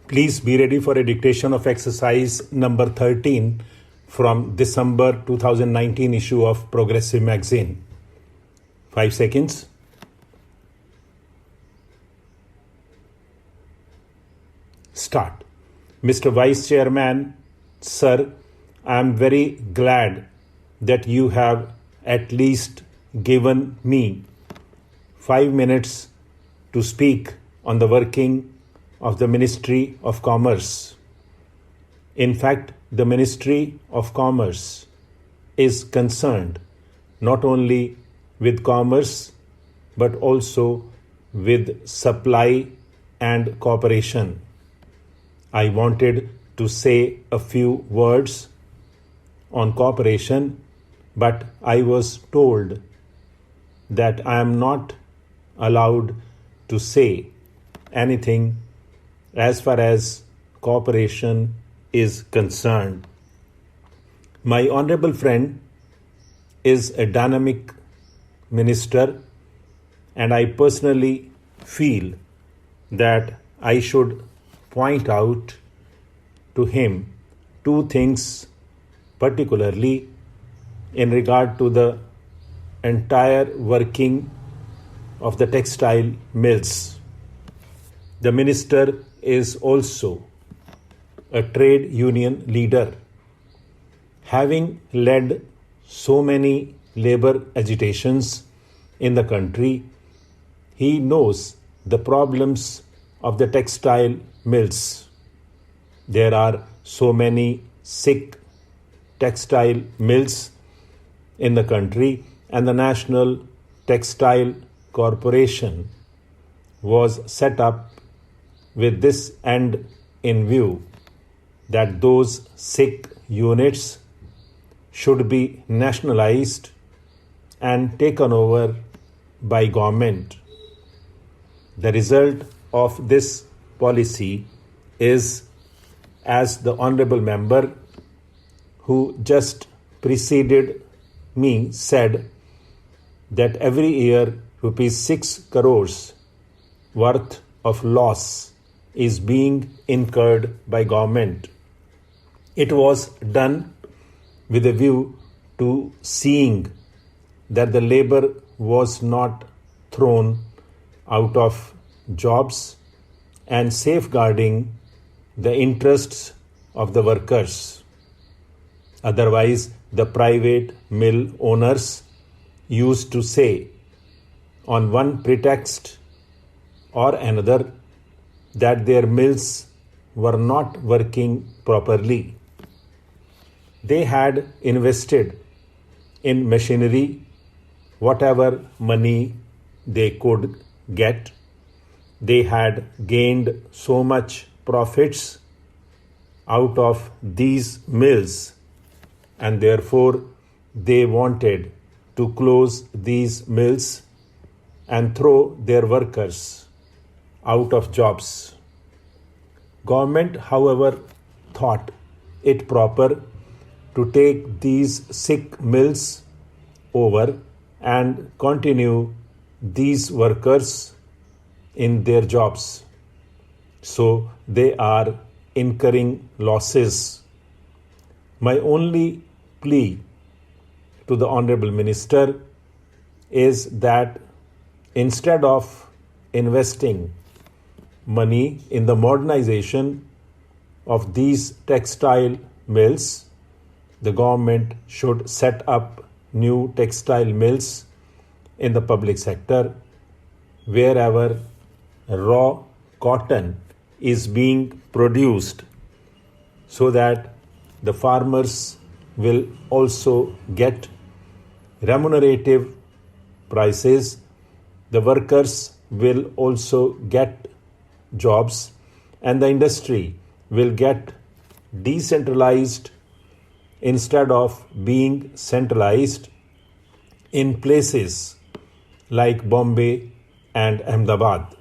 Please be ready for a dictation of exercise number 13 from December 2019 issue of Progressive Magazine. 5 seconds. Start. Mr. Vice Chairman, Sir, I am very glad that you have at least given me 5 minutes to speak on the working of the Ministry of Commerce. In fact, the Ministry of Commerce is concerned not only with commerce but also with supply and cooperation. I wanted to say a few words on cooperation, but I was told that I am not allowed to say anything as far as cooperation is concerned. My honorable friend is a dynamic minister, and I personally feel that I should point out to him two things, particularly in regard to the entire working of the textile mills. The minister is also a trade union leader. Having led so many labor agitations in the country, he knows the problems of the textile mills. There are so many sick textile mills in the country, and the National Textile Corporation was set up with this end in view, that those sick units should be nationalized and taken over by government. The result of this policy is, as the honorable member who just preceded me said, that every year rupees 6 crores worth of loss is being incurred by government. It was done with a view to seeing that the labor was not thrown out of jobs and safeguarding the interests of the workers. Otherwise, the private mill owners used to say, on one pretext or another, that their mills were not working properly. They had invested in machinery whatever money they could get. They had gained so much profits out of these mills, and therefore they wanted to close these mills and throw their workers out of jobs. Government, however, thought it proper to take these sick mills over and continue these workers in their jobs. So they are incurring losses. My only plea to the Honorable Minister is that instead of investing money in the modernization of these textile mills, the government should set up new textile mills in the public sector wherever raw cotton is being produced, so that the farmers will also get remunerative prices, the workers will also get jobs, and the industry will get decentralized instead of being centralized in places like Bombay and Ahmedabad.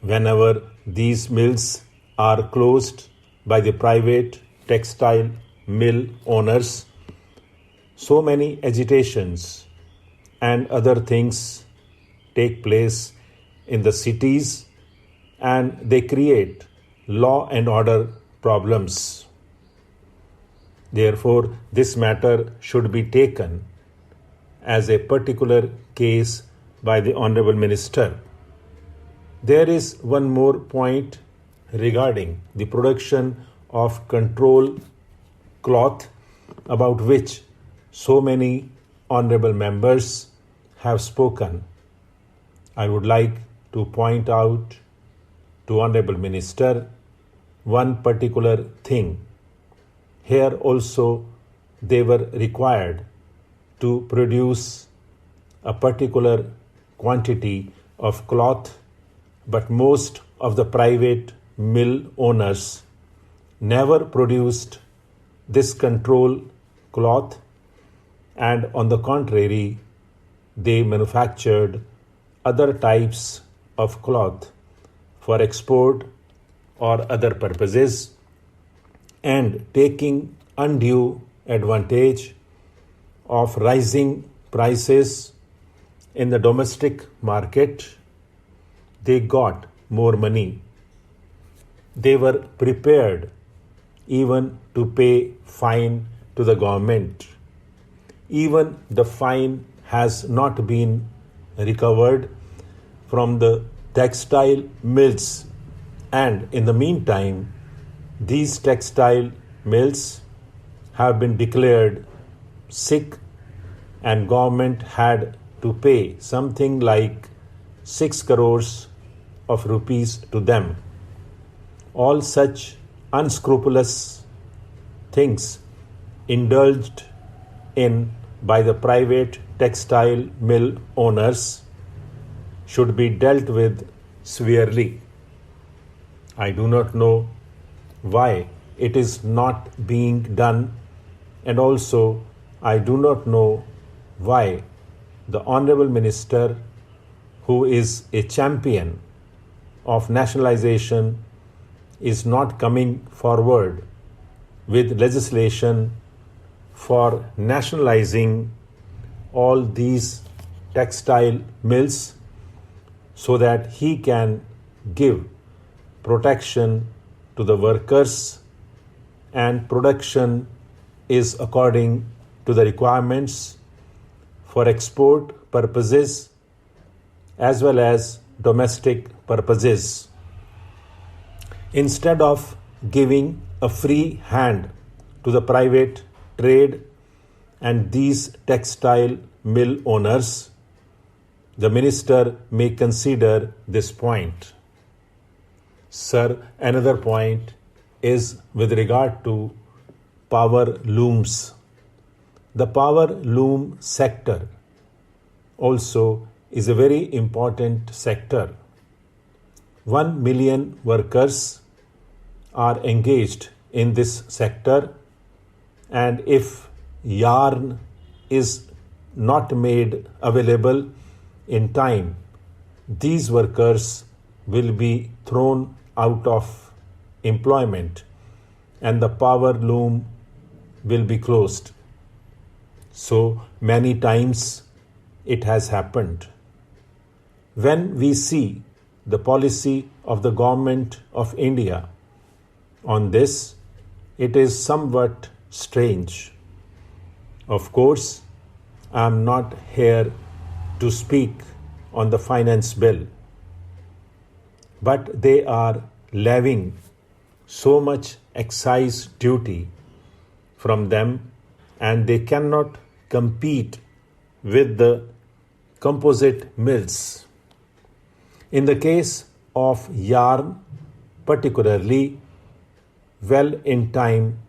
Whenever these mills are closed by the private textile mill owners, so many agitations and other things take place in the cities, and they create law and order problems. Therefore, this matter should be taken as a particular case by the Honorable Minister. There is one more point regarding the production of control cloth, about which so many honorable members have spoken. I would like to point out to Honorable Minister one particular thing. Here also they were required to produce a particular quantity of cloth, but most of the private mill owners never produced this control cloth, and on the contrary, they manufactured other types of cloth for export or other purposes, and taking undue advantage of rising prices in the domestic market, they got more money. They were prepared even to pay fine to the government. Even the fine has not been recovered from the textile mills, and in the meantime, these textile mills have been declared sick, and government had to pay something like 6 crores of rupees to them. All such unscrupulous things indulged in by the private textile mill owners should be dealt with severely. I do not know why it is not being done, and also I do not know why the Honorable Minister, who is a champion of nationalization, is not coming forward with legislation for nationalizing all these textile mills so that he can give protection to the workers and production is according to the requirements for export purposes as well as domestic purposes. Instead of giving a free hand to the private trade and these textile mill owners, the minister may consider this point. Sir, another point is with regard to power looms. The power loom sector also is a very important sector. 1 million workers are engaged in this sector, and if yarn is not made available in time, these workers will be thrown out of employment and the power loom will be closed. So many times it has happened. When we see the policy of the government of India on this, it is somewhat strange. Of course, I am not here to speak on the finance bill, but they are levying so much excise duty from them, and they cannot compete with the composite mills. In the case of yarn, particularly, well in time,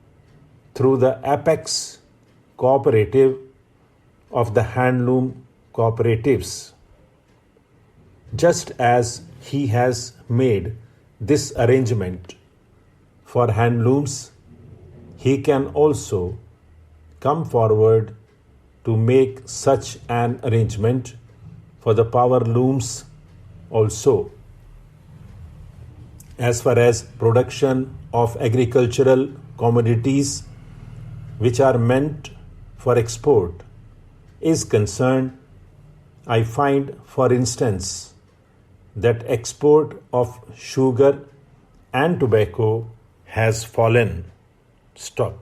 through the apex cooperative of the handloom cooperatives, just as he has made this arrangement for handlooms, he can also come forward to make such an arrangement for the power looms also. As far as production of agricultural commodities which are meant for export is concerned, I find, for instance, that export of sugar and tobacco has fallen. Stop.